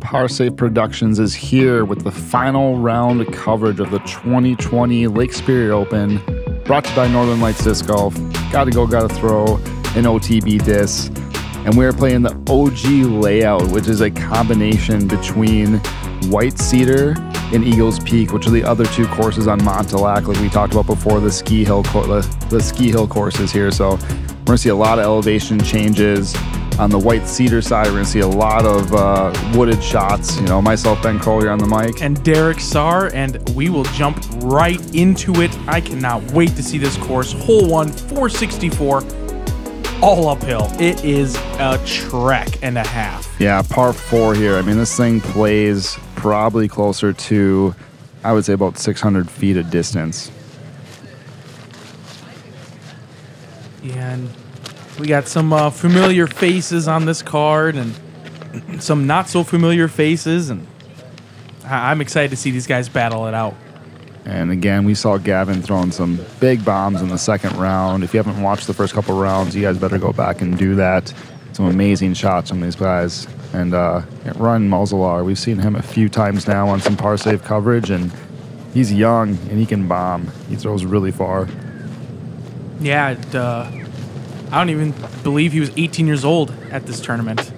Parsafe Productions is here with the final round coverage of the 2020 Lake Superior Open, brought to you by Northern Lights Disc Golf. Gotta go, gotta throw an OTB disc. And we're playing the OG layout, which is a combination between White Cedar and Eagles Peak, which are the other two courses on Mont, like we talked about before, the ski hill courses here. So we're gonna see a lot of elevation changes. On the White Cedar side, we're going to see a lot of wooded shots. You know, myself, Ben Kroll, here on the mic. And Derek Sahr, and we will jump right into it. I cannot wait to see this course. Hole 1, 464, all uphill. It is a trek and a half. Yeah, par 4 here. I mean, this thing plays probably closer to, I would say, about 600 feet of distance. And we got some familiar faces on this card and some not so familiar faces, and I'm excited to see these guys battle it out. And again, we saw Gavin throwing some big bombs in the second round. If you haven't watched the first couple rounds, you guys better go back and do that. Some amazing shots from these guys. And Ryan Muizelaar, we've seen him a few times now on some Parsafe coverage, and he's young and he can bomb. He throws really far. Yeah, I don't even believe he was 18 years old at this tournament.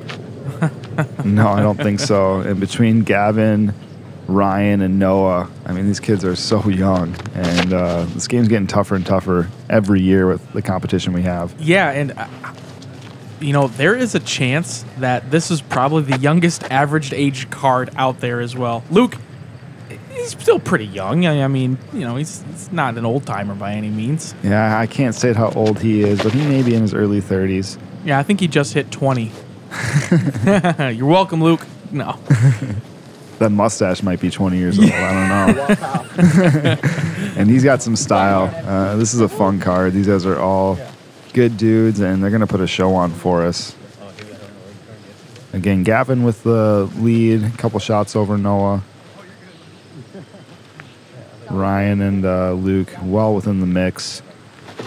No, I don't think so. And between Gavin, Ryan, and Noah, I mean, these kids are so young. And this game's getting tougher and tougher every year with the competition we have. Yeah, and, you know, there is a chance that this is probably the youngest average age card out there as well. Luke, he's still pretty young. I mean, you know, he's not an old timer by any means. Yeah, I can't say how old he is, but he may be in his early 30s. Yeah, I think he just hit 20. You're welcome, Luke. No. That mustache might be 20 years old. I don't know. And he's got some style. This is a fun card. These guys are all good dudes, and they're going to put a show on for us. Again, Gavin with the lead, a couple shots over Noah. Ryan and Luke well within the mix.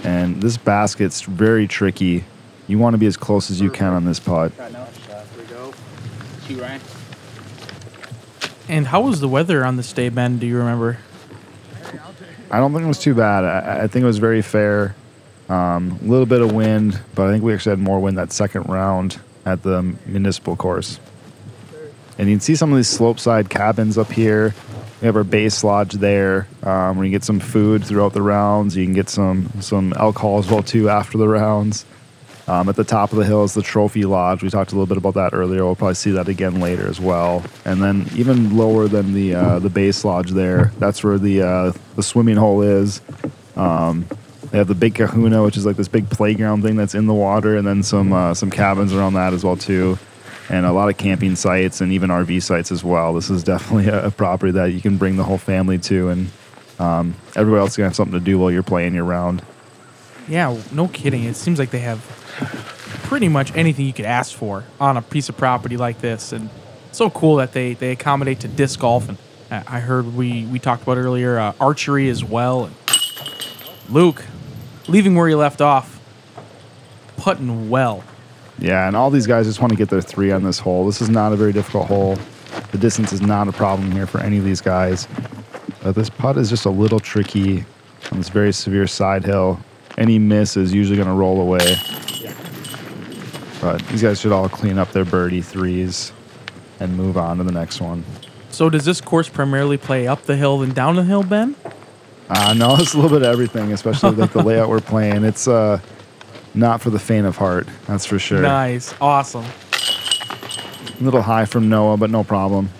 And this basket's very tricky. You want to be as close as you can on this putt. And how was the weather on this day, Ben? Do you remember? I don't think it was too bad. I think it was very fair. A little bit of wind, but I think we actually had more wind that second round at the municipal course. And you can see some of these slope side cabins up here. We have our base lodge there, where you get some food throughout the rounds. You can get some alcohol as well, too, after the rounds. At the top of the hill is the trophy lodge. We talked a little bit about that earlier. We'll probably see that again later as well. And then even lower than the base lodge there, that's where the swimming hole is. They have the big kahuna, which is like this big playground thing that's in the water, and then some cabins around that as well, too. And a lot of camping sites and even RV sites as well. This is definitely a property that you can bring the whole family to, and everybody else is going to have something to do while you're playing your round. Yeah, no kidding. It seems like they have pretty much anything you could ask for on a piece of property like this. And it's so cool that they accommodate to disc golf. And I heard we talked about earlier archery as well. And Luke, leaving where you left off, putting well. Yeah, and all these guys just want to get their 3 on this hole. This is not a very difficult hole. The distance is not a problem here for any of these guys. But this putt is just a little tricky on this very severe side hill. Any miss is usually going to roll away. But these guys should all clean up their birdie 3s and move on to the next one. So does this course primarily play up the hill and down the hill, Ben? No, it's a little bit of everything, especially like the layout we're playing. It's not for the faint of heart, that's for sure. Nice. Awesome. A little high from Noah, but no problem.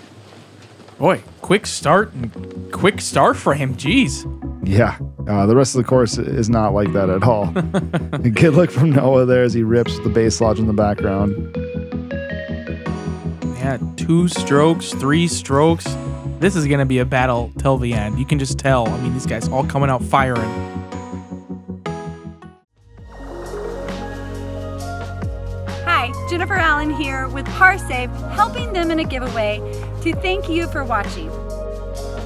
Boy, quick start and quick start for him. Jeez. Yeah, the rest of the course is not like that at all. A good look from Noah there as he rips the base lodge in the background. Yeah, 2 strokes, 3 strokes. This is going to be a battle till the end. You can just tell. I mean, these guys all coming out firing. Hi, Jennifer Allen here with Parsafe, helping them in a giveaway to thank you for watching.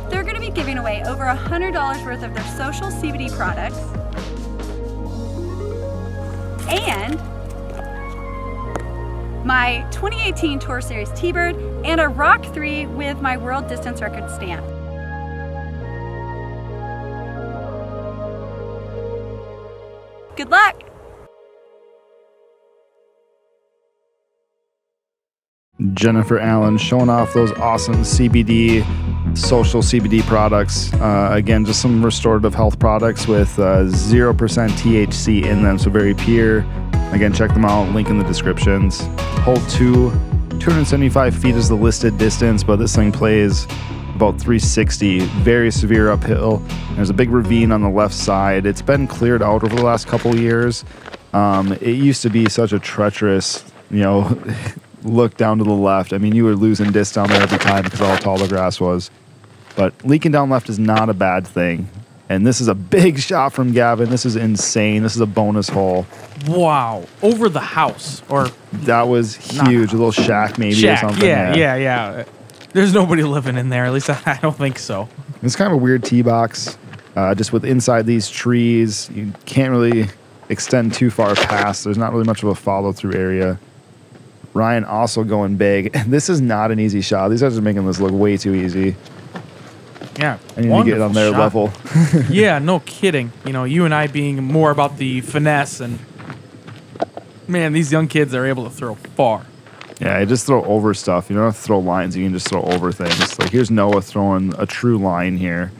They're going to be giving away over $100 worth of their social CBD products and my 2018 Tour Series T-Bird, and a Rock 3 with my world distance record stamp. Good luck! Jennifer Allen showing off those awesome CBD, social CBD products. Again, just some restorative health products with 0% THC in them, so very pure. Again, check them out, link in the descriptions. Hole 2, 275 feet is the listed distance, but this thing plays about 360, very severe uphill. There's a big ravine on the left side. It's been cleared out over the last couple years. It used to be such a treacherous, look down to the left. I mean, you were losing disc down there every time because of how tall the grass was. But leaking down left is not a bad thing. And this is a big shot from Gavin. This is insane. This is a bonus hole. Wow. Over the house. Or that was huge. A little shack maybe or something. Yeah. There's nobody living in there. At least I don't think so. It's kind of a weird tee box. Just with inside these trees, you can't really extend too far past. There's not really much of a follow-through area. Ryan also going big. This is not an easy shot. These guys are making this look way too easy. Yeah, I need to get on their level. Yeah, no kidding. You and I being more about the finesse, and man, these young kids are able to throw far. Yeah, you just throw over stuff. You don't have to throw lines. You can just throw over things. Like here's Noah throwing a true line here.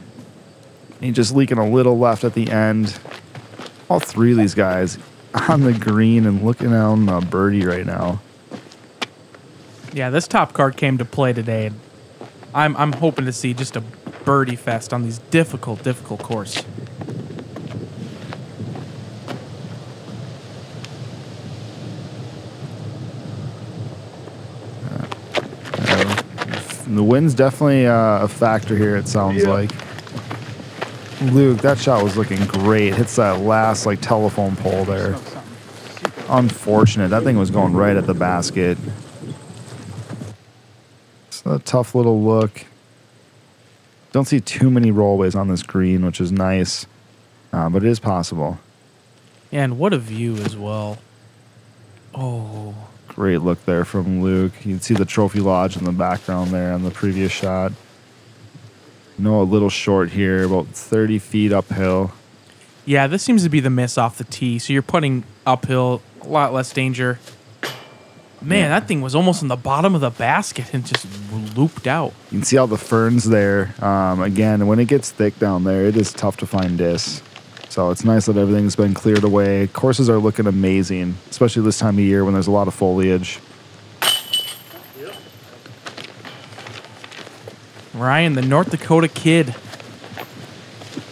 He's just leaking a little left at the end. All three of these guys on the green and looking on a birdie right now. Yeah, this top card came to play today. I'm hoping to see just a birdie fest on these difficult course. The wind's definitely a factor here, it sounds like. Luke, that shot was looking great. Hits that last telephone pole there. Unfortunate. That thing was going right at the basket. It's a tough little look. Don't see too many rollways on this green, which is nice, but it is possible. Yeah, and what a view as well. Oh. Great look there from Luke. You can see the trophy lodge in the background there on the previous shot. A little short here, about 30 feet uphill. Yeah, this seems to be the miss off the tee. So you're putting uphill, a lot less danger. Man, that thing was almost in the bottom of the basket and just looped out. You can see all the ferns there. Again, when it gets thick down there, it is tough to find discs. So it's nice that everything's been cleared away. Courses are looking amazing, especially this time of year when there's a lot of foliage. Ryan, the North Dakota kid,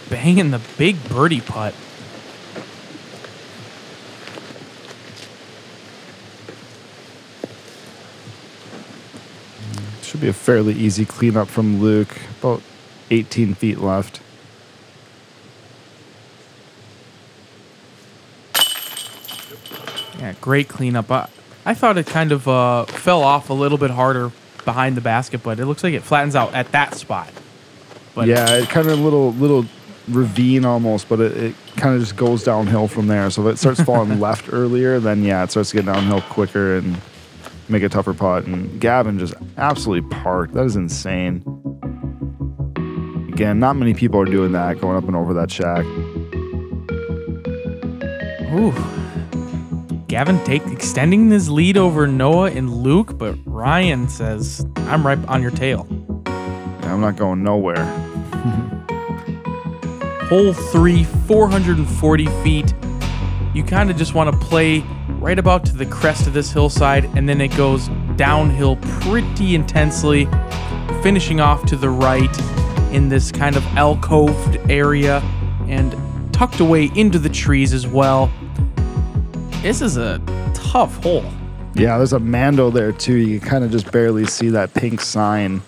banging the big birdie putt. Should be a fairly easy cleanup from Luke. About 18 feet left. Yeah, great cleanup. I thought it kind of fell off a little bit harder behind the basket, but it looks like it flattens out at that spot. But yeah, it kind of little ravine almost, but it kind of just goes downhill from there. So if it starts falling left earlier, then yeah, it starts to get downhill quicker and make a tougher putt. And Gavin just absolutely parked. That is insane. Again, not many people are doing that, going up and over that shack. Ooh. Gavin extending his lead over Noah and Luke, but Ryan says, I'm right on your tail. Yeah, I'm not going nowhere. Hole 3, 440 feet. You kind of just want to play right about to the crest of this hillside, and then it goes downhill pretty intensely, finishing off to the right in this kind of alcoved area and tucked away into the trees as well. This is a tough hole. Yeah, there's a Mando there too. You can kind of just barely see that pink sign,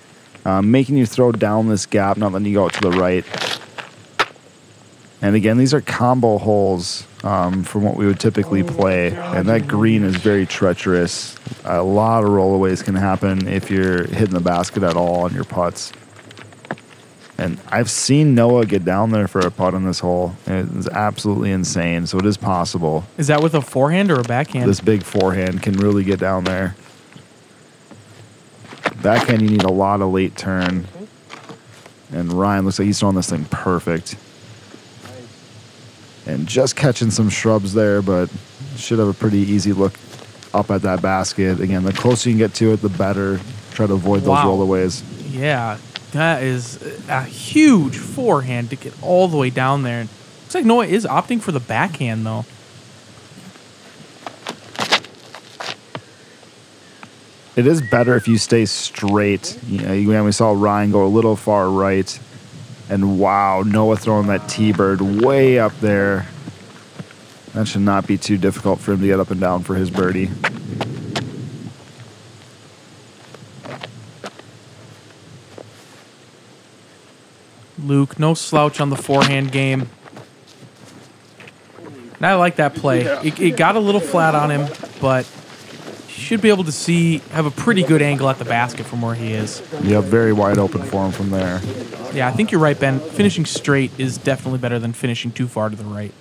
making you throw down this gap, not letting you go out to the right. And again, these are combo holes from what we would typically play. And that green is very treacherous. A lot of rollaways can happen if you're hitting the basket at all on your putts. And I've seen Noah get down there for a putt on this hole. It's absolutely insane. So it is possible. Is that with a forehand or a backhand? This big forehand can really get down there. Backhand, you need a lot of late turn. And Ryan looks like he's throwing this thing perfect. And just catching some shrubs there, but should have a pretty easy look up at that basket. Again, the closer you can get to it, the better. Try to avoid those rollaways. Yeah, that is a huge forehand to get all the way down there. Looks like Noah is opting for the backhand, though. It is better if you stay straight. You know, we saw Ryan go a little far right. And wow, Noah throwing that T-bird way up there. That should not be too difficult for him to get up and down for his birdie. Luke, no slouch on the forehand game. And I like that play. It got a little flat on him, but should be able to have a pretty good angle at the basket from where he is. Yeah, very wide open for him from there. Yeah, I think you're right, Ben. Finishing straight is definitely better than finishing too far to the right.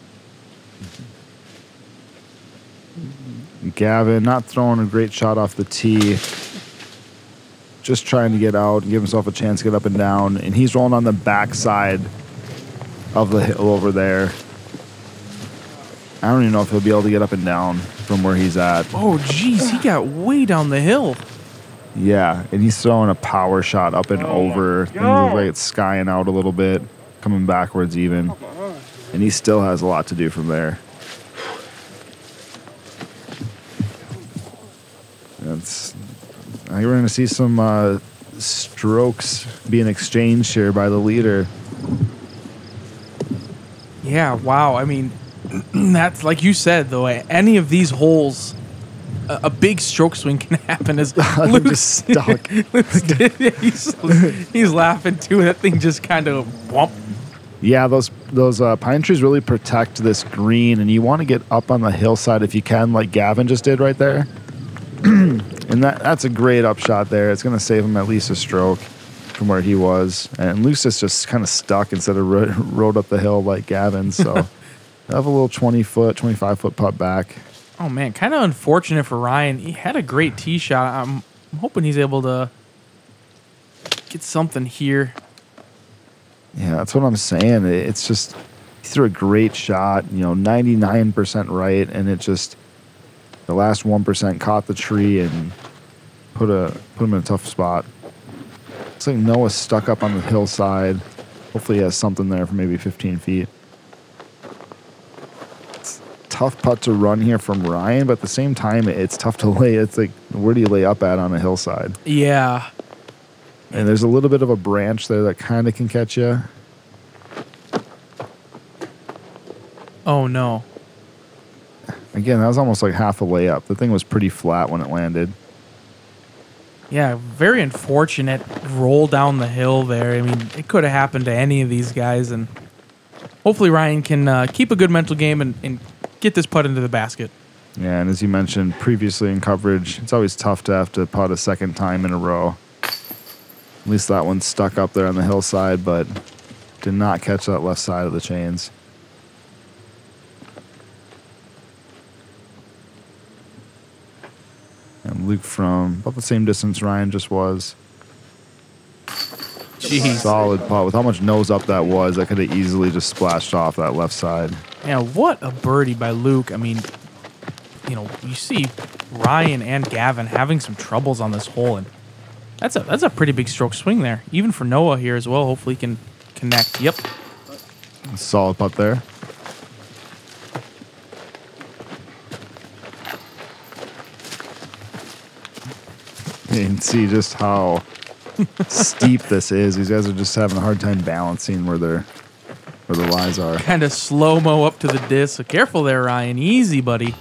Gavin not throwing a great shot off the tee. Just trying to get out and give himself a chance to get up and down. And he's rolling on the backside of the hill over there. I don't even know if he'll be able to get up and down from where he's at. Oh, geez, he got way down the hill. Yeah, and he's throwing a power shot up and over. Things look like it's skying out a little bit, coming backwards even. And he still has a lot to do from there. I think we're going to see some strokes being exchanged here by the leader. Yeah, wow. I mean, that's like you said, though. Any of these holes, a big stroke swing can happen. As Luke's just stuck. he's laughing too. That thing just kind of whomp. Yeah, those pine trees really protect this green, and you want to get up on the hillside if you can, like Gavin just did right there. And that's a great upshot there. It's going to save him at least a stroke from where he was. And Lucis just kind of stuck instead of rode up the hill like Gavin. So I have a little 20-foot, 25-foot putt back. Oh, man, kind of unfortunate for Ryan. He had a great tee shot. I'm hoping he's able to get something here. Yeah, that's what I'm saying. It's just he threw a great shot, 99% right, and it just the last 1% caught the tree and put him in a tough spot. Looks like Noah's stuck up on the hillside. Hopefully he has something there for maybe 15 feet. It's a tough putt to run here from Ryan, but at the same time, it's tough to lay. It's like, where do you lay up at on a hillside? Yeah. And there's a little bit of a branch there that kind of can catch you. Oh, no. Again, that was almost like half a layup. The thing was pretty flat when it landed. Yeah, very unfortunate roll down the hill there. I mean, it could have happened to any of these guys, and hopefully Ryan can keep a good mental game and get this putt into the basket. Yeah, and as you mentioned previously in coverage, it's always tough to have to putt a second time in a row. At least that one stuck up there on the hillside, but did not catch that left side of the chains. And Luke from about the same distance Ryan just was. Jeez. Solid putt. With how much nose up that was, that could have easily just splashed off that left side. Yeah, what a birdie by Luke. I mean, you see Ryan and Gavin having some troubles on this hole, and that's a pretty big stroke swing there. Even for Noah here as well. Hopefully he can connect. Yep. Solid putt there. You can see just how steep this is. These guys are just having a hard time balancing where the lies are. Kind of slow-mo up to the disc. So careful there, Ryan. Easy, buddy.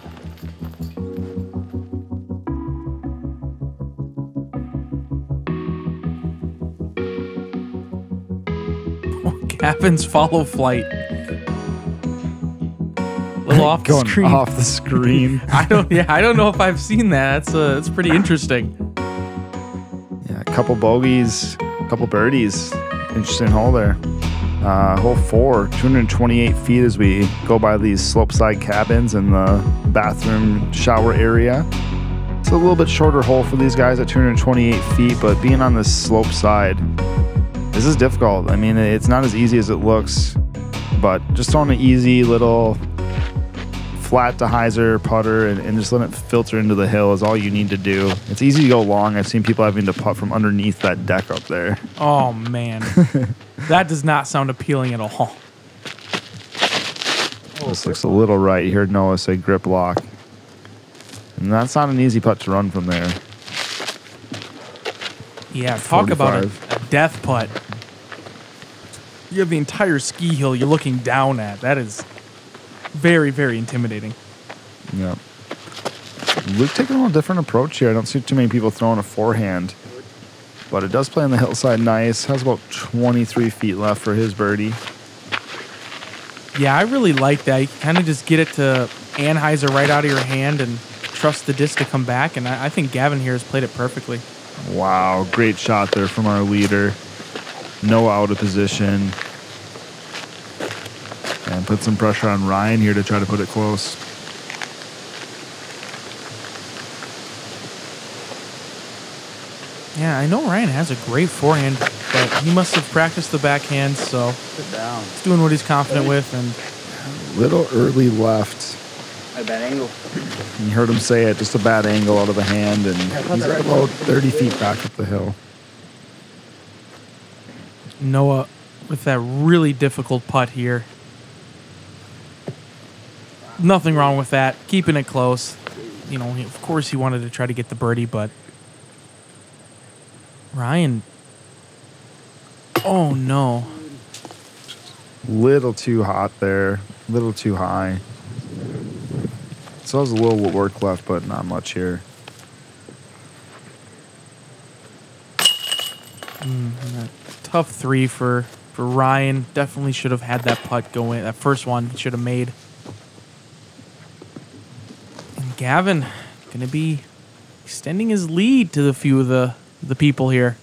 Gavin's follow flight. Little off the Going screen. off the screen. I don't know if I've seen that. That's pretty interesting. Yeah, a couple bogeys, a couple birdies Interesting hole there. Hole 4, 228 feet as we go by these slopeside cabins and the bathroom shower area. It's a little bit shorter hole for these guys at 228 feet, but being on this slope side, this is difficult. I mean, it's not as easy as it looks, but just on an easy little flat to hyzer putter and just let it filter into the hill is all you need to do. It's easy to go long. I've seen people having to putt from underneath that deck up there. Oh, man. That does not sound appealing at all. This looks a little right. You heard Noah say grip lock. And that's not an easy putt to run from there. Yeah, talk about a 45. death putt. You have the entire ski hill you're looking down at. That is very, very intimidating. Yep. Luke taking a little different approach here. I don't see too many people throwing a forehand. But it does play on the hillside nice. Has about 23 feet left for his birdie. Yeah, I really like that. You can kind of just get it to Anheuser right out of your hand and trust the disc to come back. And I think Gavin here has played it perfectly. Wow, great shot there from our leader. No out of position. And put some pressure on Ryan here to try to put it close. Yeah, I know Ryan has a great forehand, but he must have practiced the backhand, so he's doing what he's confident with. And Little early left. A bad angle. You heard him say it, just a bad angle out of the hand, and he's about 30 feet back up the hill. Noah with that really difficult putt here. Nothing wrong with that. Keeping it close. You know, of course he wanted to try to get the birdie, but Ryan. Oh, no. Little too hot there. Little too high. So there's a little work left, but not much here. Tough 3 for Ryan. Definitely should have had that putt go in. That first one he should have made. And Gavin going to be extending his lead to the few of the people here.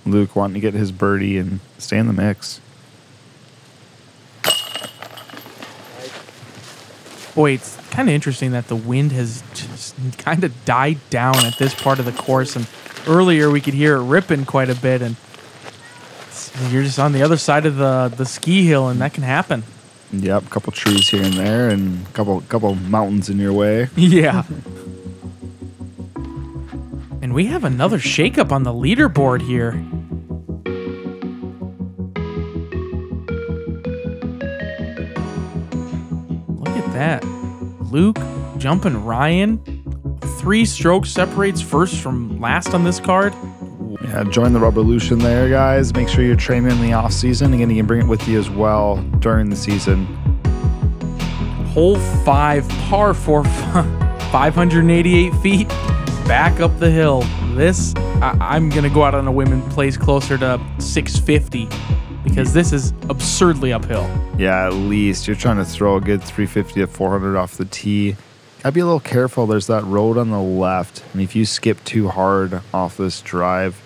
Luke wanting to get his birdie and stay in the mix. Boy, it's kind of interesting that the wind has just kind of died down at this part of the course. And earlier we could hear it ripping quite a bit. And you're just on the other side of the ski hill, and that can happen. Yep, a couple trees here and there, and a couple mountains in your way. Yeah. And we have another shakeup on the leaderboard here. Look at that. Luke jumping Ryan. 3 strokes separates first from last on this card. Yeah, join the Rubberlution there, guys. Make sure you're training in the off season. Again, you can bring it with you as well during the season. Hole 5, par 4, 588 feet. Back up the hill. This, I'm going to go out on a whim and place closer to 650 because this is absurdly uphill. Yeah, at least. You're trying to throw a good 350 to 400 off the tee. Gotta be a little careful. There's that road on the left. And if you skip too hard off this drive,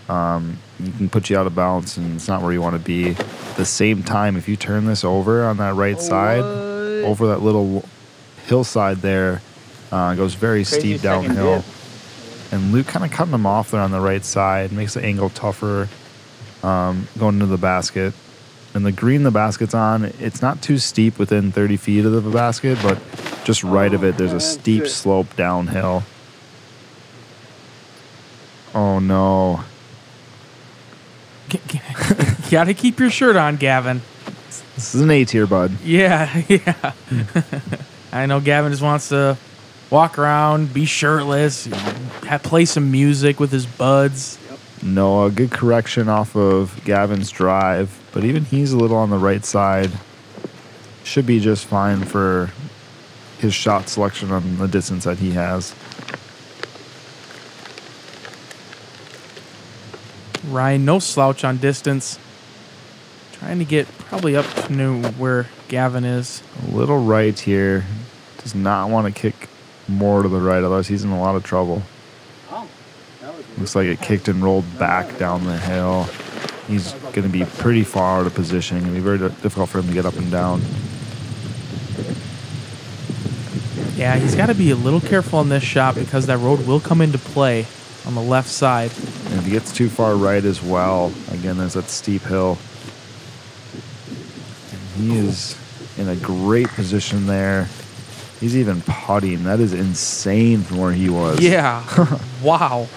you can put you out of balance and it's not where you want to be. At the same time, if you turn this over on that right side, over that little hillside there, it goes very steep downhill. And Luke kind of cutting him off there on the right side, makes the angle tougher going into the basket. And the green the basket's on, it's not too steep within 30 feet of the basket, but just right of it, there's a steep slope downhill. Oh, no. You gotta keep your shirt on, Gavin. This is an A tier, bud. Yeah, yeah. I know Gavin just wants to walk around, be shirtless, play some music with his buds. No, a good correction off of Gavin's drive, but even he's a little on the right side. Should be just fine for his shot selection on the distance that he has. Ryan, no slouch on distance. Trying to get probably up to where Gavin is. A little right here. Does not want to kick more to the right, otherwise he's in a lot of trouble. Oh, that was Looks like it kicked and rolled back down the hill. He's going to be pretty far out of position. It's going to be very difficult for him to get up and down. Yeah, he's got to be a little careful on this shot because that road will come into play on the left side. And if he gets too far right as well, again, there's that steep hill. And he is in a great position there. He's even putting. That is insane from where he was. Yeah. Wow.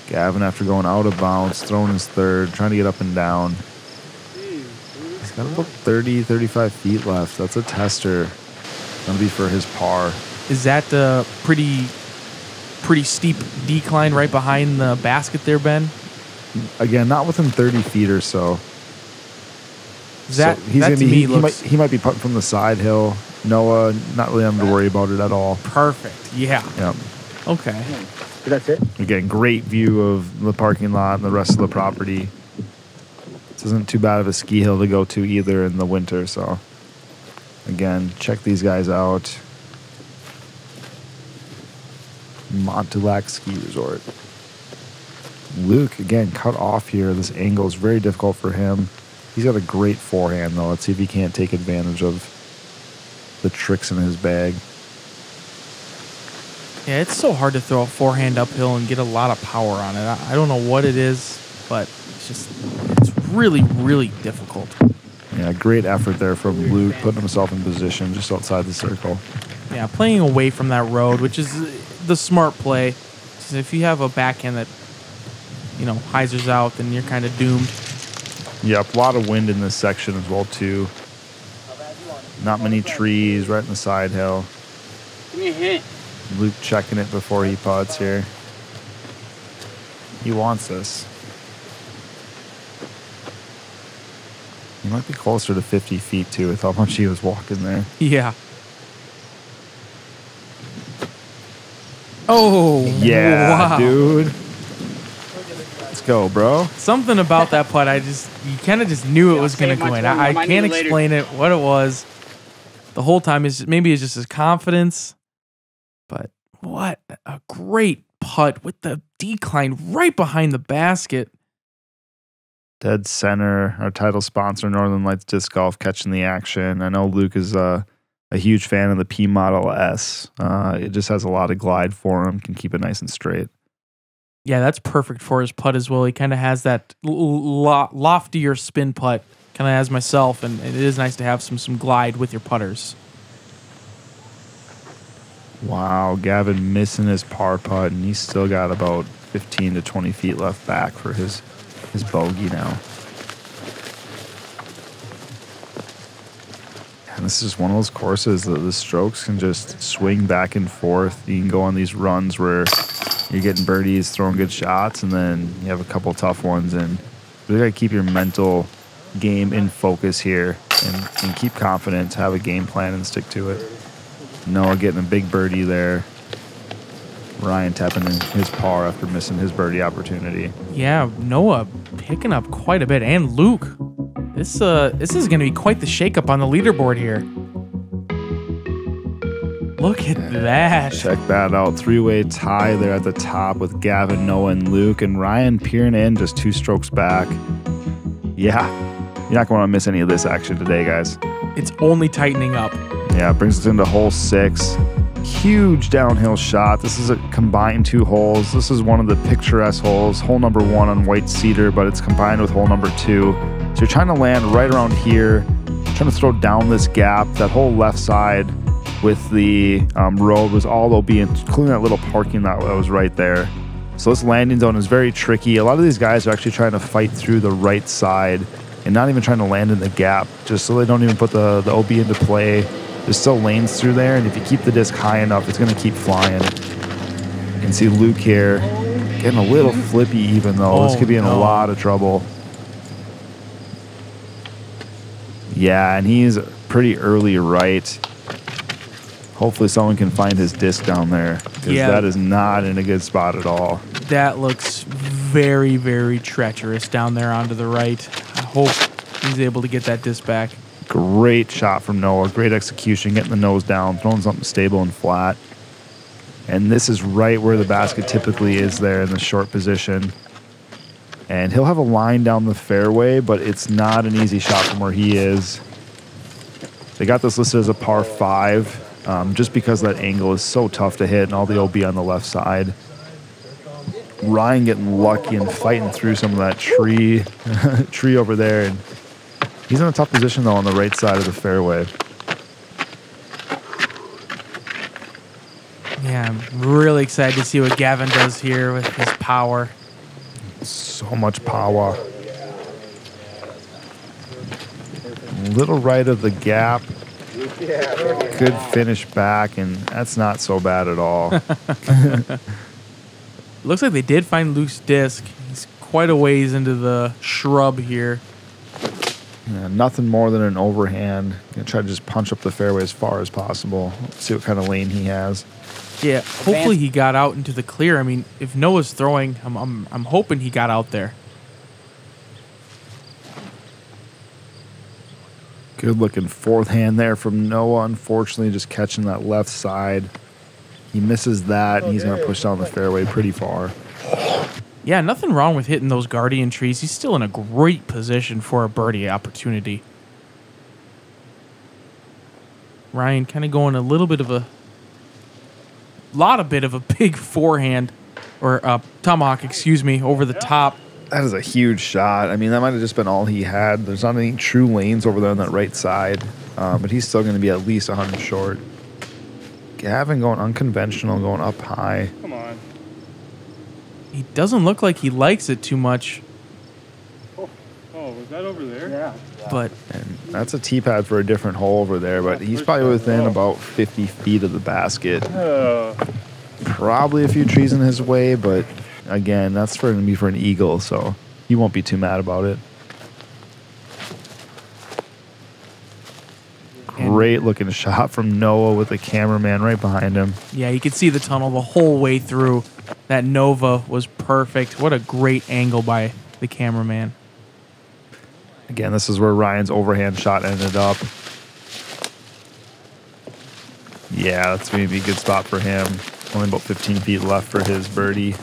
Gavin, after going out of bounds, throwing his third, trying to get up and down. He's got about 30, 35 feet left. That's a tester. Gonna be for his par. Is that a pretty steep decline right behind the basket there, Ben? Again, not within 30 feet or so. That, so he's that gonna to be, me he looks might be putting from the side hill. Noah, not really having to worry about it at all. perfect. Yeah. Yep. Okay. That's it. Again, great view of the parking lot and the rest of the property. This isn't too bad of a ski hill to go to either in the winter, so again, check these guys out. Mont Ski Resort. Luke, again, cut off here. This angle is very difficult for him. He's got a great forehand, though. Let's see if he can't take advantage of the tricks in his bag. Yeah, it's so hard to throw a forehand uphill and get a lot of power on it. I don't know what it is, but it's really, really difficult. Yeah, great effort there from Luke, putting himself in position just outside the circle. Yeah, playing away from that road, which is the smart play. Because if you have a backhand that, hyzers out, then you're kind of doomed. Yep, a lot of wind in this section as well, too. Not many trees, right in the side hill. Give me a hint. Luke checking it before he putts here. He wants this. He might be closer to 50 feet, too, with how much he was walking there. Yeah. Oh, Yeah, wow. dude. Let's go, bro. Something about that putt, you kind of just knew it was going to go in. I can't explain it, what it was. The whole time, maybe it's just his confidence. But what a great putt with the decline right behind the basket. Dead center, our title sponsor, Northern Lights Disc Golf, catching the action. I know Luke is a huge fan of the P Model S. It just has a lot of glide for him, can keep it nice and straight. Yeah, that's perfect for his putt as well. He kind of has that loftier spin putt, kind of as myself, and it is nice to have some glide with your putters. Wow, Gavin missing his par putt, and he's still got about 15 to 20 feet left back for his bogey now. And this is one of those courses that the strokes can just swing back and forth. You can go on these runs where you're getting birdies, throwing good shots, and then you have a couple tough ones. And you really got to keep your mental game in focus here and keep confident, have a game plan, and stick to it. Noah getting a big birdie there. Ryan tapping in his par after missing his birdie opportunity. Yeah, Noah picking up quite a bit, and Luke. This is going to be quite the shakeup on the leaderboard here. Look at that. Check that out. Three-way tie there at the top with Gavin, Noah, and Luke, and Ryan peering in just 2 strokes back. Yeah, you're not going to miss any of this action today, guys. It's only tightening up. Yeah, it brings us into hole 6. Huge downhill shot. This is a combined 2 holes. This is one of the picturesque holes. Hole number 1 on White Cedar, but it's combined with hole number 2. So you're trying to land right around here, trying to throw down this gap. That whole left side with the road was all OB, including that little parking lot that was right there. So this landing zone is very tricky. A lot of these guys are actually trying to fight through the right side and not even trying to land in the gap, just so they don't even put the OB into play. There's still lanes through there, and if you keep the disc high enough, it's going to keep flying. You can see Luke here getting a little flippy even, though. This could be in a lot of trouble. Yeah, and he's pretty early right. Hopefully someone can find his disc down there, because that is not in a good spot at all. That looks very, very treacherous down there onto the right. I hope he's able to get that disc back. Great shot from Noah. Great execution, getting the nose down, throwing something stable and flat. And this is right where the basket typically is there in the short position. And he'll have a line down the fairway, but it's not an easy shot from where he is. They got this listed as a par 5, just because that angle is so tough to hit, and all the OB on the left side. Ryan getting lucky and fighting through some of that tree over there. And he's in a tough position, though, on the right side of the fairway. Yeah, I'm really excited to see what Gavin does here with his power. So much power. A little right of the gap. Good finish back, and that's not so bad at all. Looks like they did find loose disc. He's quite a ways into the shrub here. Yeah, nothing more than an overhand. Gonna try to just punch up the fairway as far as possible. See what kind of lane he has. Yeah, hopefully he got out into the clear. I mean, if Noah's throwing, I'm hoping he got out there. Good looking fourth hand there from Noah. Unfortunately, just catching that left side. He misses that, and he's going to push down the fairway pretty far. Yeah, nothing wrong with hitting those guardian trees. He's still in a great position for a birdie opportunity. Ryan kind of going a little bit of a big forehand, or tomahawk, excuse me, over the top. That is a huge shot. I mean, that might have just been all he had. There's not any true lanes over there on that right side, but he's still going to be at least 100 short. Gavin going unconventional, going up high. Come on. He doesn't look like he likes it too much. Oh, was that over there? Yeah. But And that's a tee pad for a different hole over there, but he's probably within about 50 feet of the basket. Probably a few trees in his way, but again, that's going to be for an eagle, so he won't be too mad about it. Great looking shot from Noah with the cameraman right behind him. yeah, you could see the tunnel the whole way through. That Nova was perfect. What a great angle by the cameraman. Again, this is where Ryan's overhand shot ended up. Yeah, that's going to be a good spot for him. Only about 15 feet left for his birdie.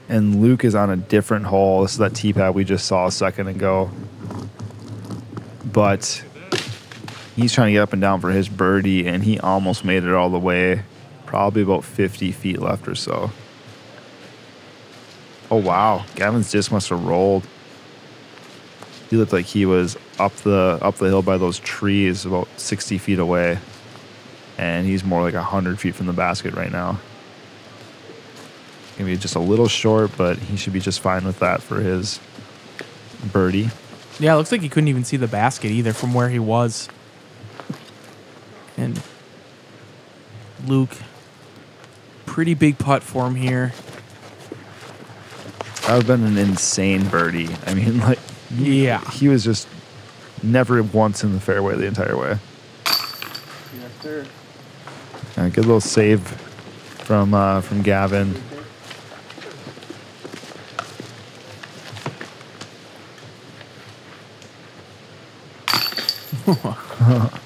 And Luke is on a different hole. This is that tee pad we just saw a second ago. But he's trying to get up and down for his birdie, and he almost made it all the way. Probably about 50 feet left or so. Oh, wow. Gavin's disc must have rolled. He looked like he was up the hill by those trees about 60 feet away. And he's more like 100 feet from the basket right now. Gonna be just a little short, but he should be just fine with that for his birdie. Yeah, it looks like he couldn't even see the basket either from where he was. And Luke, pretty big putt for him here. That would have been an insane birdie. I mean, like, Yeah. he was just never once in the fairway the entire way. Yes, sir. Good little save from Gavin.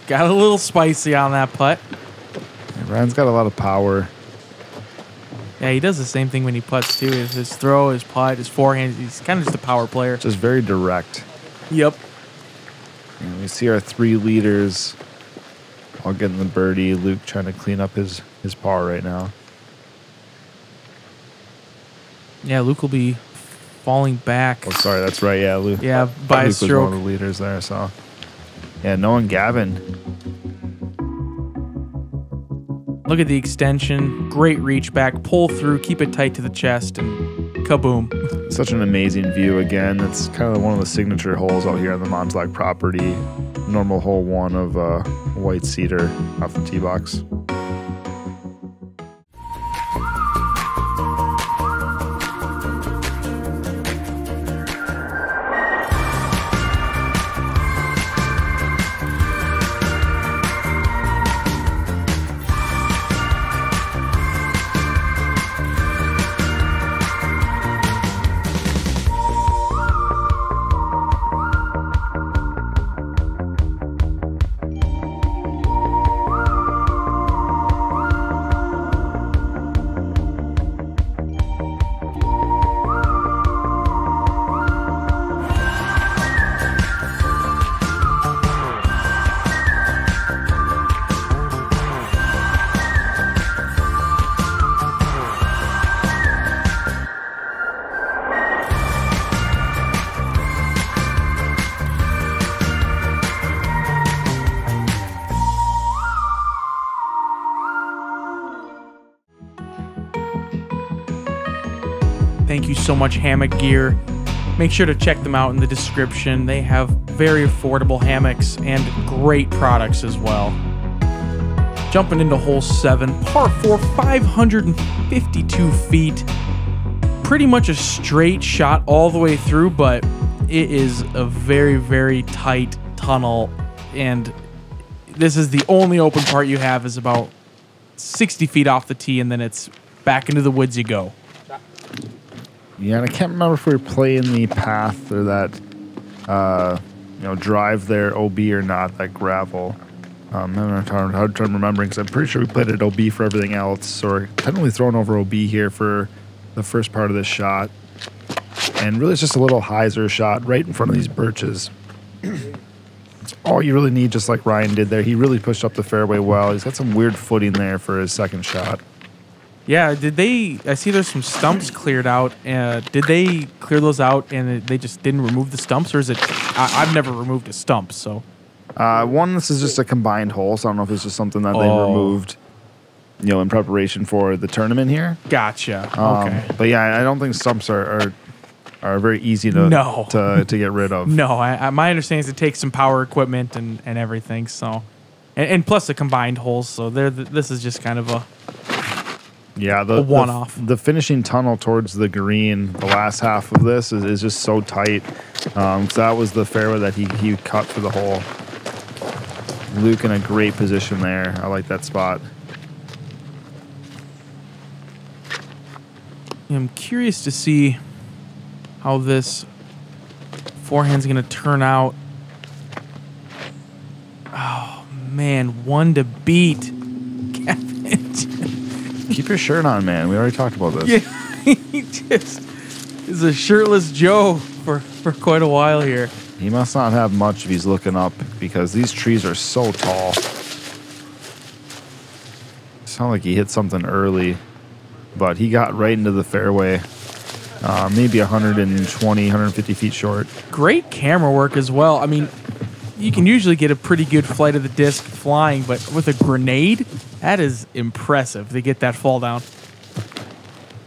Got a little spicy on that putt. Ryan's got a lot of power. Yeah, he does the same thing when he putts too. His throw, his putt, his forehand. He's kind of just a power player. Just very direct. Yep. And we see our three leaders all getting the birdie. Luke trying to clean up his par right now. Yeah, Luke will be falling back. Oh, sorry, that's right. Yeah, Luke. Yeah, by a Luke was stroke. one of the leaders there. So, yeah, Noah and Gavin. Look at the extension. Great reach back. Pull through. Keep it tight to the chest. And kaboom. Such an amazing view again. It's kind of one of the signature holes out here on the Meintsma property. Normal hole 1 of white cedar off the tee box. thank you so much, Hammock Gear. Make sure to check them out in the description. They have very affordable hammocks and great products as well. Jumping into hole 7, par 4, 552 feet. Pretty much a straight shot all the way through, but it is a very, very tight tunnel, and this is the only open part you have is about 60 feet off the tee, and then it's back into the woods you go. Yeah, and I can't remember if we were playing the path or that, drive there OB or not, that gravel. I'm having a hard time remembering because I'm pretty sure we played at OB for everything else. So we're technically throwing over OB here for the first part of this shot. And really it's just a little hyzer shot right in front of these birches. It's all you really need, just like Ryan did there. He really pushed up the fairway well. He's got some weird footing there for his second shot. Yeah, I see there's some stumps cleared out. Did they clear those out and they just didn't remove the stumps, or is it? I've never removed a stump, so. This is just a combined hole, so I don't know if it's just something that they removed, in preparation for the tournament here. Gotcha. Okay. But yeah, I don't think stumps are very easy to get rid of. No, my understanding is it takes some power equipment and everything, so. And plus the combined holes, so this is just kind of a one-off. The finishing tunnel towards the green, the last half of this is just so tight. So that was the fairway that he cut for the hole. Luke in a great position there. I like that spot. I'm curious to see how this forehand's going to turn out. Oh, man, one to beat. Gavin. Keep your shirt on, man. We already talked about this. Yeah, he just is a shirtless Joe for quite a while here. He must not have much if he's looking up because these trees are so tall. Sound like he hit something early, but he got right into the fairway. Maybe 120, 150 feet short. Great camera work as well. I mean, you can usually get a pretty good flight of the disc flying, but with a grenade, that is impressive to get that fall down.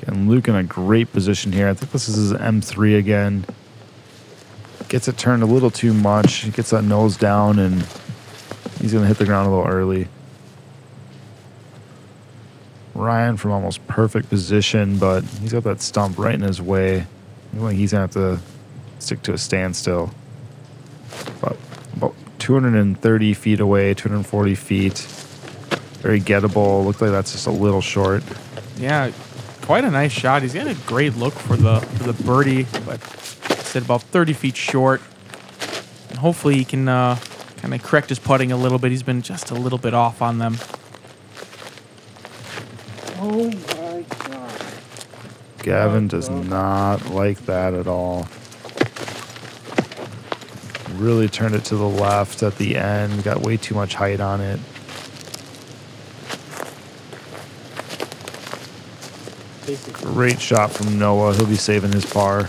And Luke in a great position here. I think this is his M3 again. Gets it turned a little too much. He gets that nose down, and he's going to hit the ground a little early. Ryan from almost perfect position, but he's got that stump right in his way. I think he's going to have to stick to a standstill. But about 230 feet away, 240 feet. Very gettable. Looks like that's just a little short. Yeah, quite a nice shot. He's got a great look for the birdie, but said about 30 feet short. And hopefully he can kind of correct his putting a little bit. He's been just a little bit off on them. Oh my God. Gavin does not like that at all. Really turned it to the left at the end. Got way too much height on it. Great shot from Noah. He'll be saving his par.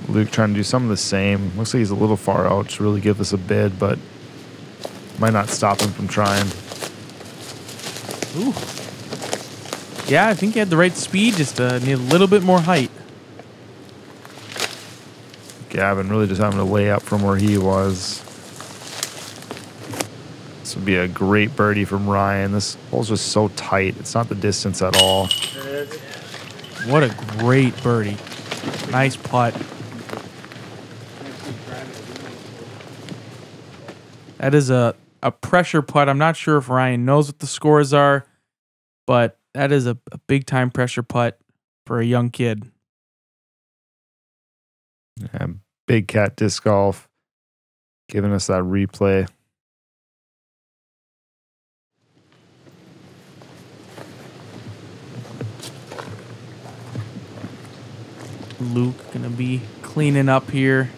Luke trying to do some of the same. Looks like he's a little far out to really give us a bid, but might not stop him from trying. Ooh. Yeah, I think he had the right speed, just need a little bit more height. Gavin really just having to lay up from where he was. This would be a great birdie from Ryan. This hole's just so tight. It's not the distance at all. What a great birdie. Nice putt. That is a pressure putt. I'm not sure if Ryan knows what the scores are, but that is a big-time pressure putt for a young kid. Yeah, Big Cat Disc Golf giving us that replay. Luke gonna be cleaning up here.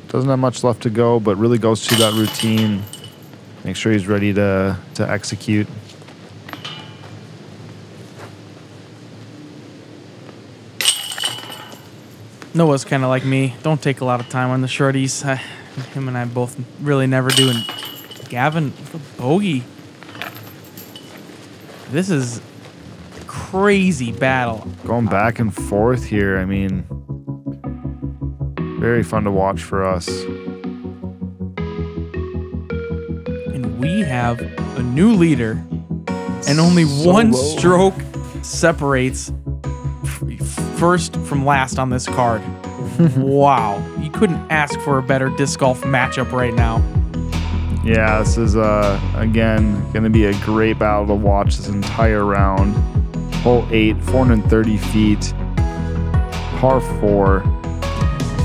Doesn't have much left to go, but really goes through that routine. Make sure he's ready to execute. Noah's kind of like me. Don't take a lot of time on the shorties. Him and I both really never do. And Gavin, the bogey. This is crazy battle. Going back and forth here. I mean, very fun to watch for us. And we have a new leader, and only one stroke separates first from last on this card. Wow. You couldn't ask for a better disc golf matchup right now. Yeah, this is, again, going to be a great battle to watch this entire round. Hole 8, 430 feet, par 4.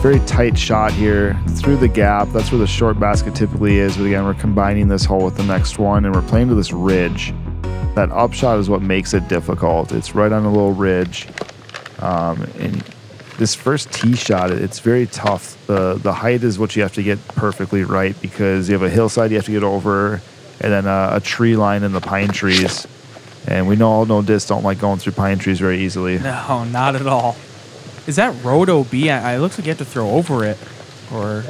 Very tight shot here through the gap. That's where the short basket typically is. But again, we're combining this hole with the next one, and we're playing to this ridge. That upshot is what makes it difficult. It's right on a little ridge. And this first tee shot, it's very tough. The height is what you have to get perfectly right because you have a hillside you have to get over and then a tree line in the pine trees. And we know no discs don't like going through pine trees very easily. No, not at all. Is that road OB? It looks like you have to throw over it. Or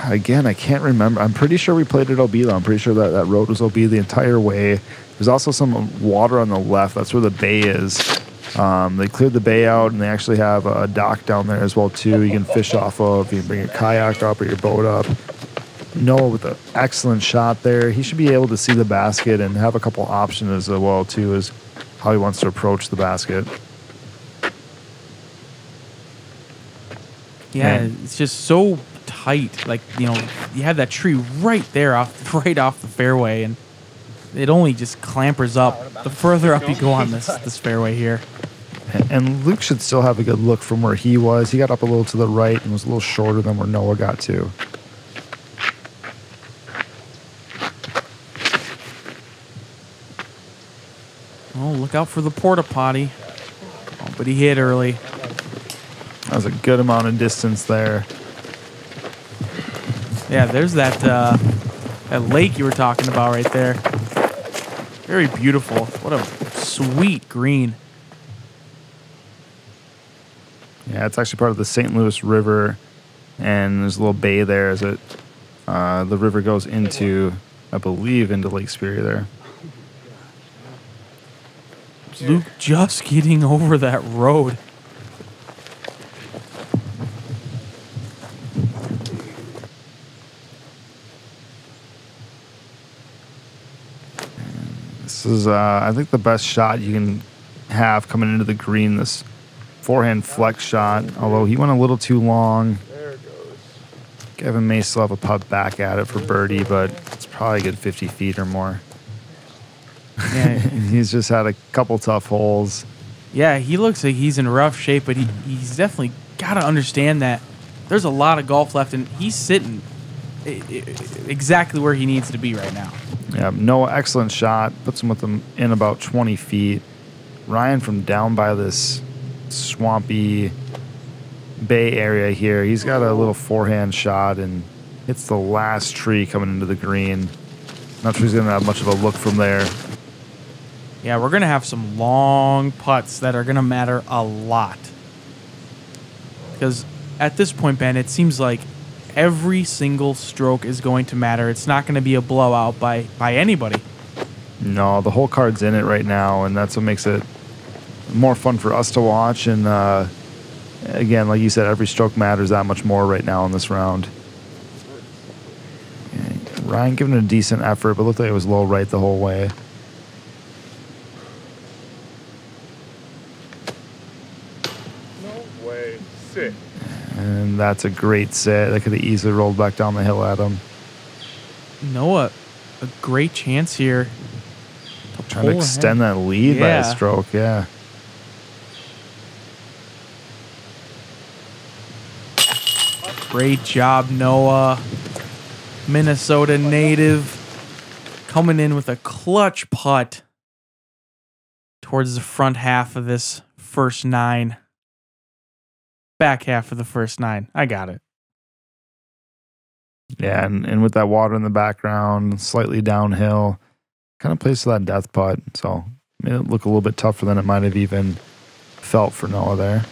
again, I can't remember. I'm pretty sure we played it OB though. I'm pretty sure that road was OB the entire way. There's also some water on the left. That's where the bay is. They cleared the bay out, and they actually have a dock down there as well too. You can fish off of. You can bring your kayak up or your boat up. Noah with an excellent shot there. He should be able to see the basket and have a couple options as well too, as how he wants to approach the basket. yeah, it's just so tight. Like, you know, you have that tree right there, right off the fairway, and it only just clampers up the further up you go on this fairway here. And Luke should still have a good look from where he was. He got up a little to the right and was a little shorter than where Noah got to. Oh, look out for the porta potty. Oh, but he hit early. That was a good amount of distance there. Yeah, there's that lake you were talking about right there. Very beautiful. What a sweet green. Yeah, it's actually part of the St. Louis River, and there's a little bay there as it the river goes into, I believe, into Lake Superior there. Luke just getting over that road. This is, I think, the best shot you can have coming into the green, this forehand flex shot, although he went a little too long. There it goes. Gavin may still have a putt back at it for birdie, but it's probably a good 50 feet or more. Yeah, He's just had a couple tough holes. yeah, he looks like he's in rough shape, but he's definitely got to understand that there's a lot of golf left, and he's sitting exactly where he needs to be right now. Yeah, Noah, excellent shot. Puts him with him in about 20 feet. Ryan from down by this swampy bay area here. He's got a little forehand shot and hits the last tree coming into the green. Not sure he's going to have much of a look from there. Yeah, we're going to have some long putts that are going to matter a lot. Because at this point, Ben, it seems like every single stroke is going to matter. It's not going to be a blowout by anybody. No, the whole card's in it right now, and that's what makes it more fun for us to watch. And again, like you said, every stroke matters that much more right now in this round. Yeah, Ryan giving it a decent effort, but looked like it was low right the whole way. No way. Sick. And that's a great set. That could have easily rolled back down the hill at him. Noah, a great chance here. Trying to extend that lead by a stroke, yeah. Great job, Noah. Minnesota native coming in with a clutch putt towards the front half of this first nine. Back half of the first nine. I got it. Yeah, and with that water in the background, slightly downhill, kind of plays to that death putt. So made it look a little bit tougher than it might have even felt for Noah there.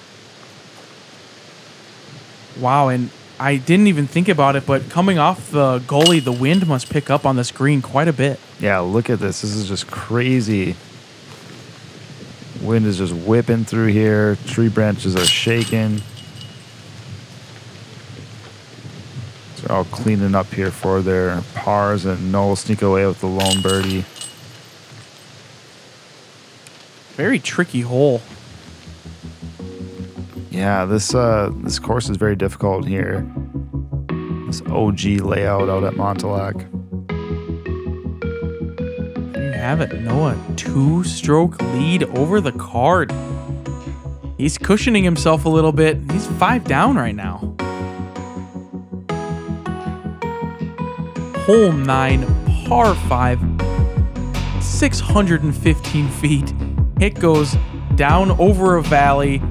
Wow, and I didn't even think about it, but coming off the gully, the wind must pick up on this green quite a bit. Yeah, look at this. This is just crazy. Wind is just whipping through here. Tree branches are shaking. They're all cleaning up here for their pars, and Noah will sneak away with the lone birdie. Very tricky hole. Yeah, this course is very difficult here. This OG layout out at Montelac. There you have it. Noah, 2-stroke lead over the card. He's cushioning himself a little bit. He's 5 down right now. Hole 9, par 5, 615 feet. It goes down over a valley,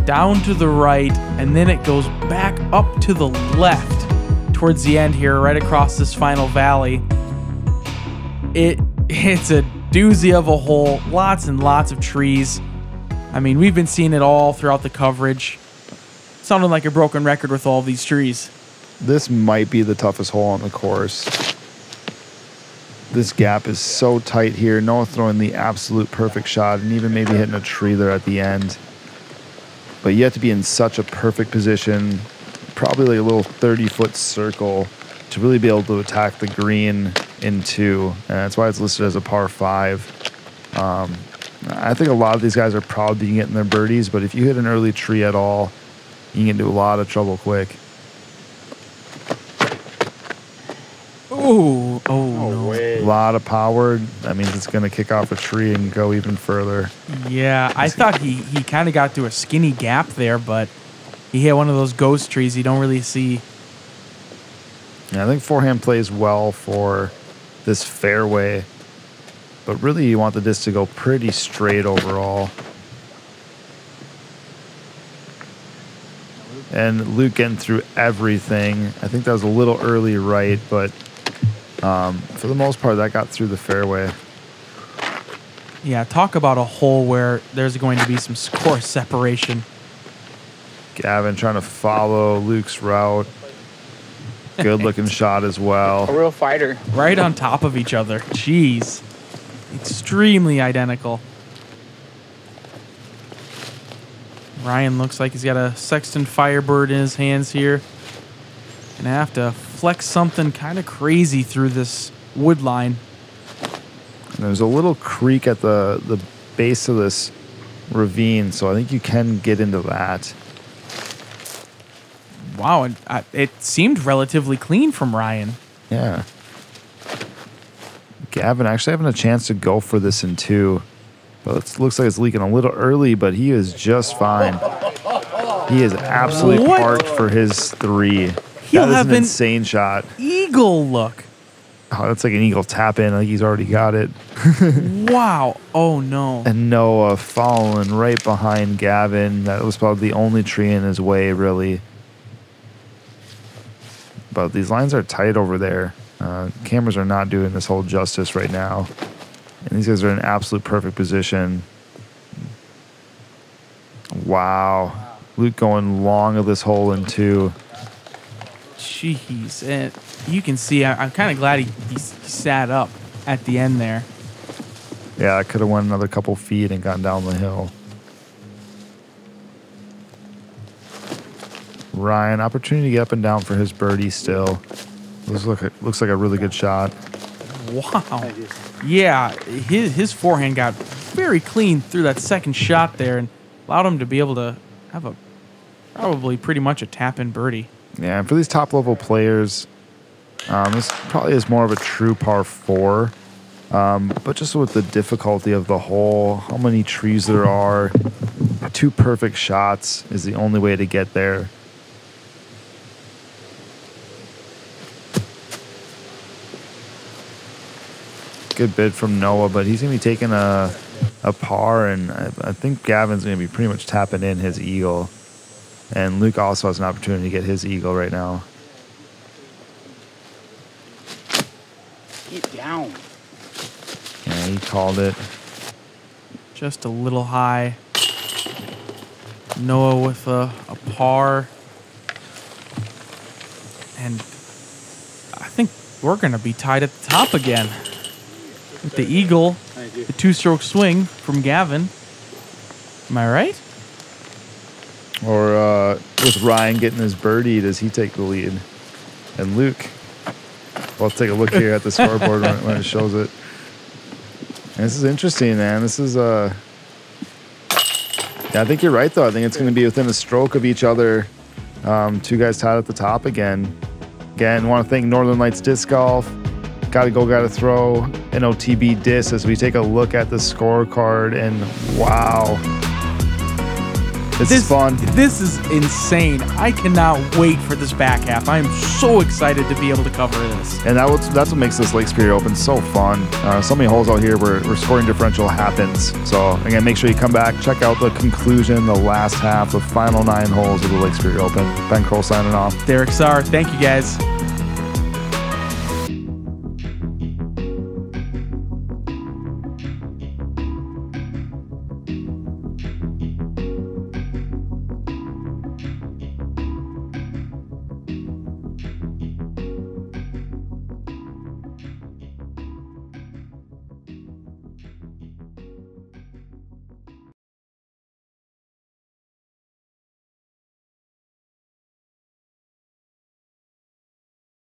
down to the right, and then it goes back up to the left towards the end here, right across this final valley. It's a doozy of a hole, lots and lots of trees. I mean, we've been seeing it all throughout the coverage. Sounding like a broken record with all these trees. This might be the toughest hole on the course. This gap is so tight here. Noah throwing the absolute perfect shot and even maybe hitting a tree there at the end. But you have to be in such a perfect position, probably like a little 30-foot circle, to really be able to attack the green in 2. And that's why it's listed as a par 5. I think a lot of these guys are probably getting their birdies, but if you hit an early tree at all, you can get into a lot of trouble quick. Ooh, oh no. A lot of power. That means it's going to kick off a tree and go even further. Yeah, I thought he kind of got through a skinny gap there, but he hit one of those ghost trees you don't really see. Yeah, I think forehand plays well for this fairway, but really you want the disc to go pretty straight overall. And Luke getting through everything. I think that was a little early right, but for the most part, that got through the fairway. Yeah, talk about a hole where there's going to be some score separation. Gavin trying to follow Luke's route. Good looking shot as well. A real fighter. Right on top of each other. Jeez. Extremely identical. Ryan looks like he's got a Sexton Firebird in his hands here. Gonna have to flex something kind of crazy through this wood line. And there's a little creek at the base of this ravine, so I think you can get into that. Wow, and it seemed relatively clean from Ryan. Yeah. Gavin actually having a chance to go for this in 2. But it looks like it's leaking a little early, but he is just fine. He is absolutely parked for his 3. He'll that is have an insane shot. Eagle look. Oh, that's like an eagle tap in. Like he's already got it. Wow. Oh, no. And Noah following right behind Gavin. That was probably the only tree in his way, really. But these lines are tight over there. Cameras are not doing this hole justice right now. And these guys are in absolute perfect position. Wow. Luke going long of this hole in 2. Jeez. And you can see, I'm kind of glad he sat up at the end there. Yeah, I could have went another couple feet and gone down the hill. Ryan, opportunity to get up and down for his birdie still. Looks like a really good shot. Wow. Yeah, his forehand got very clean through that second shot there and allowed him to be able to have a probably pretty much a tap-in birdie. Yeah, and for these top-level players, this probably is more of a true par 4. But just with the difficulty of the hole, how many trees there are, 2 perfect shots is the only way to get there. Good bid from Noah, but he's going to be taking a par, and I think Gavin's going to be pretty much tapping in his eagle. And Luke also has an opportunity to get his eagle right now. Get down. Yeah, he called it. Just a little high. Noah with a par. And I think we're going to be tied at the top again. With the eagle, the 2-stroke swing from Gavin. Am I right? Or with Ryan getting his birdie, does he take the lead? And Luke, we'll take a look here at the scoreboard when it shows it. And this is interesting, man. This is yeah, I think you're right, though. I think it's going to be within a stroke of each other. 2 guys tied at the top again. Again, want to thank Northern Lights Disc Golf. Gotta Go, Gotta Throw, and OTB Disc as we take a look at the scorecard. And wow, this is fun. This is insane. I cannot wait for this back half. I am so excited to be able to cover this. And that's what makes this Lake Superior Open so fun. So many holes out here where scoring differential happens. So again, make sure you come back, check out the conclusion, the last half, the final 9 holes of the Lake Superior Open. Ben Kroll signing off. Derek Sahr, thank you guys.